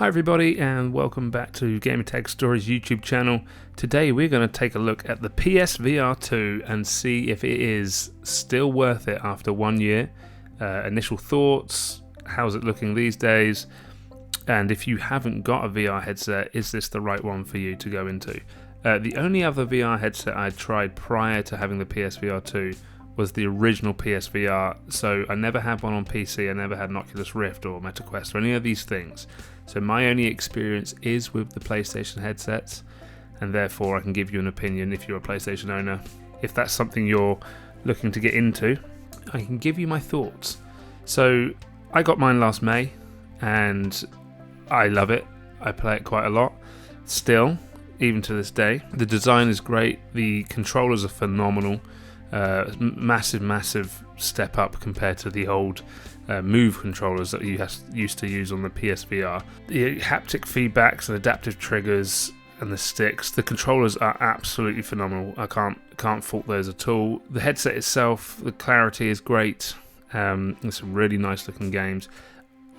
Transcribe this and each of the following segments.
Hi everybody and welcome back to Gamertag Stories YouTube channel. Today we're going to take a look at the PSVR2 and see if it is still worth it after 1 year. Initial thoughts, how's it looking these days, and if you haven't got a VR headset, is this the right one for you to go into? The only other VR headset I tried prior to having the PSVR2 was the original PSVR, so I never had one on PC, I never had an Oculus Rift or MetaQuest or any of these things. So my only experience is with the PlayStation headsets, and therefore I can give you an opinion if you're a PlayStation owner. If that's something you're looking to get into, I can give you my thoughts. So I got mine last May, and I love it. I play it quite a lot still, even to this day. The design is great, the controllers are phenomenal. Massive step up compared to the old Move controllers that you used to use on the PSVR. The haptic feedbacks and adaptive triggers and the sticks, the controllers are absolutely phenomenal. I can't fault those at all. The headset itself, the clarity is great. There's some really nice looking games.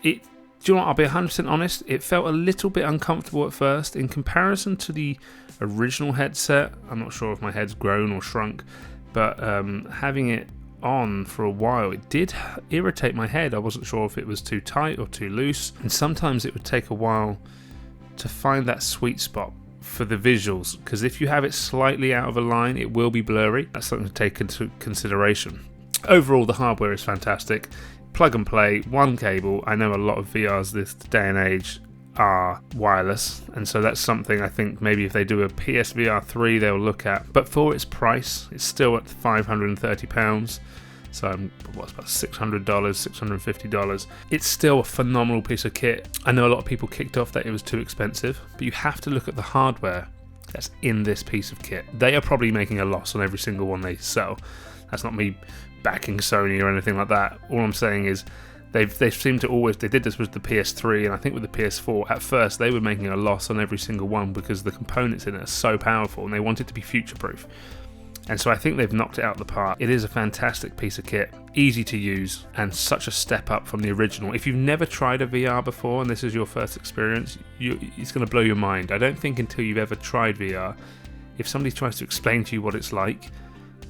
Do you know what, I'll be 100% honest, it felt a little bit uncomfortable at first in comparison to the original headset. I'm not sure if my head's grown or shrunk, but having it on for a while, it did irritate my head. I wasn't sure if it was too tight or too loose, and sometimes it would take a while to find that sweet spot for the visuals, because if you have it slightly out of a line, it will be blurry. That's something to take into consideration. Overall, the hardware is fantastic. Plug and play, one cable. I know a lot of VRs this day and age are wireless, and so that's something I think maybe if they do a PSVR3 they'll look at, but for its price it's still at £530, so what's about $600, $650. It's still a phenomenal piece of kit. I know a lot of people kicked off that it was too expensive, but you have to look at the hardware that's in this piece of kit. They are probably making a loss on every single one they sell. That's not me backing Sony or anything like that. All I'm saying is They've seemed to always, they did this with the PS3 and I think with the PS4, at first they were making a loss on every single one because the components in it are so powerful and they want it to be future proof. And so I think they've knocked it out of the park. It is a fantastic piece of kit, easy to use, and such a step up from the original. If you've never tried a VR before and this is your first experience, it's going to blow your mind. I don't think until you've ever tried VR, if somebody tries to explain to you what it's like,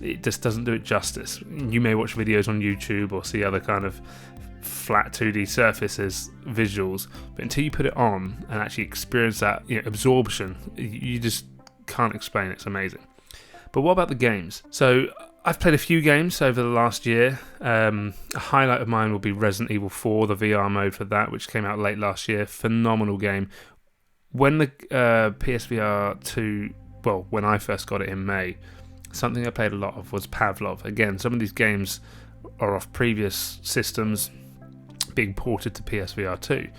it just doesn't do it justice. You may watch videos on YouTube or see other kind of flat 2D surfaces visuals, but until you put it on and actually experience that absorption, you just can't explain it. It's amazing. But what about the games? So I've played a few games over the last year. A highlight of mine will be Resident Evil 4, the VR mode for that, which came out late last year. Phenomenal game. When the PSVR 2, well, when I first got it in May, something I played a lot of was Pavlov. Again, some of these games are off previous systems being ported to PSVR 2,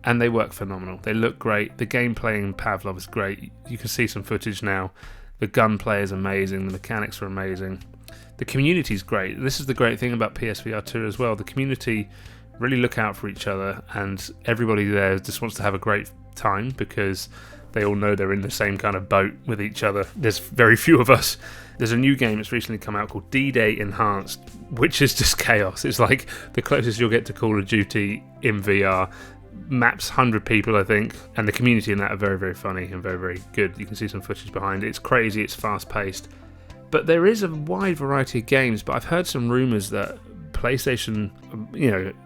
and they work phenomenal. They look great. The gameplay in Pavlov is great. You can see some footage now. The gunplay is amazing. The mechanics are amazing. The community is great. This is the great thing about PSVR 2 as well. The community really look out for each other, and everybody there just wants to have a great time because they all know they're in the same kind of boat with each other. There's very few of us. There's a new game that's recently come out called D-Day Enhanced, which is just chaos. It's like the closest you'll get to Call of Duty in VR. Maps 100 people, I think, and the community in that are very, very funny and very, very good. You can see some footage behind it. It's crazy, it's fast-paced. But there is a wide variety of games, but I've heard some rumours that PlayStation,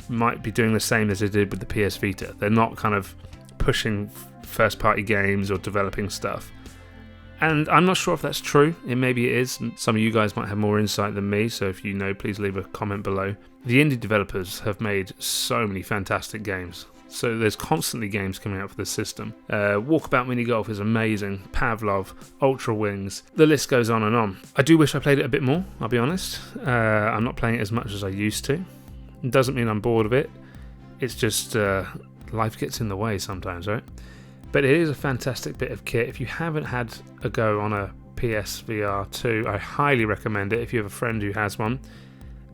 might be doing the same as they did with the PS Vita. They're not kind of pushing first-party games or developing stuff. And I'm not sure if that's true. Maybe it is. Some of you guys might have more insight than me, so if you know, please leave a comment below. The indie developers have made so many fantastic games. So there's constantly games coming out for this system. Walkabout Mini Golf is amazing. Pavlov, Ultra Wings, the list goes on and on. I do wish I played it a bit more, I'll be honest. I'm not playing it as much as I used to. It doesn't mean I'm bored of it. It's just life gets in the way sometimes, right? But it is a fantastic bit of kit. If you haven't had a go on a PSVR 2, I highly recommend it if you have a friend who has one.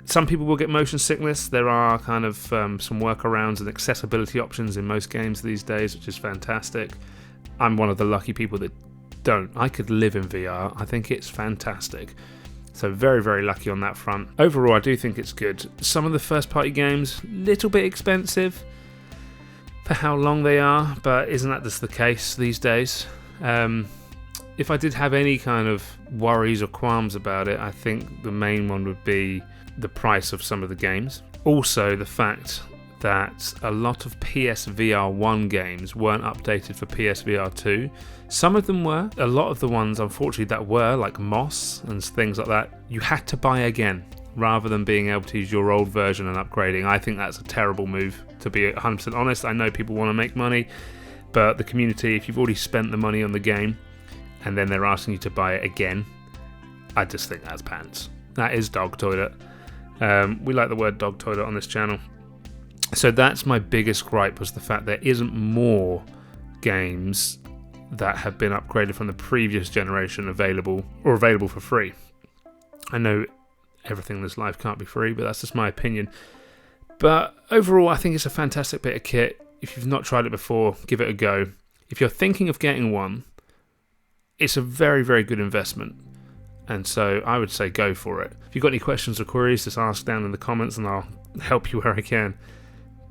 Some people will get motion sickness. There are kind of some workarounds and accessibility options in most games these days, which is fantastic. I'm one of the lucky people that don't. I could live in VR. I think it's fantastic. So very, very lucky on that front. Overall, I do think it's good. Some of the first-party games, little bit expensive. for how long they are, but isn't that just the case these days? If I did have any kind of worries or qualms about it, I think the main one would be the price of some of the games. Also, the fact that a lot of PSVR1 games weren't updated for PSVR2. Some of them were. A lot of the ones, unfortunately, that were, like Moss and things like that, you had to buy again rather than being able to use your old version and upgrading. I think that's a terrible move, to be 100% honest. I know people want to make money, but the community, if you've already spent the money on the game and then they're asking you to buy it again, I just think that's pants. That is dog toilet. We like the word dog toilet on this channel. So that's my biggest gripe, was the fact there isn't more games that have been upgraded from the previous generation available for free. I know everything in this life can't be free, but that's just my opinion. But overall, I think it's a fantastic bit of kit. If you've not tried it before, give it a go. If you're thinking of getting one, it's a very, very good investment. And so I would say go for it. If you've got any questions or queries, just ask down in the comments and I'll help you where I can.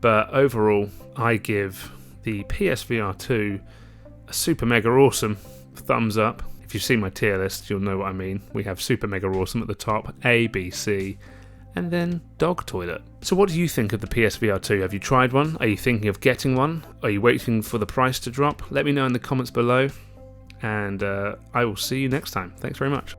But overall, I give the PSVR2 a super mega awesome thumbs up. If you've seen my tier list, you'll know what I mean. We have super mega awesome at the top, A, B, C, and then dog toilet. So what do you think of the PSVR2? Have you tried one? Are you thinking of getting one? Are you waiting for the price to drop? Let me know in the comments below, and I will see you next time. Thanks very much.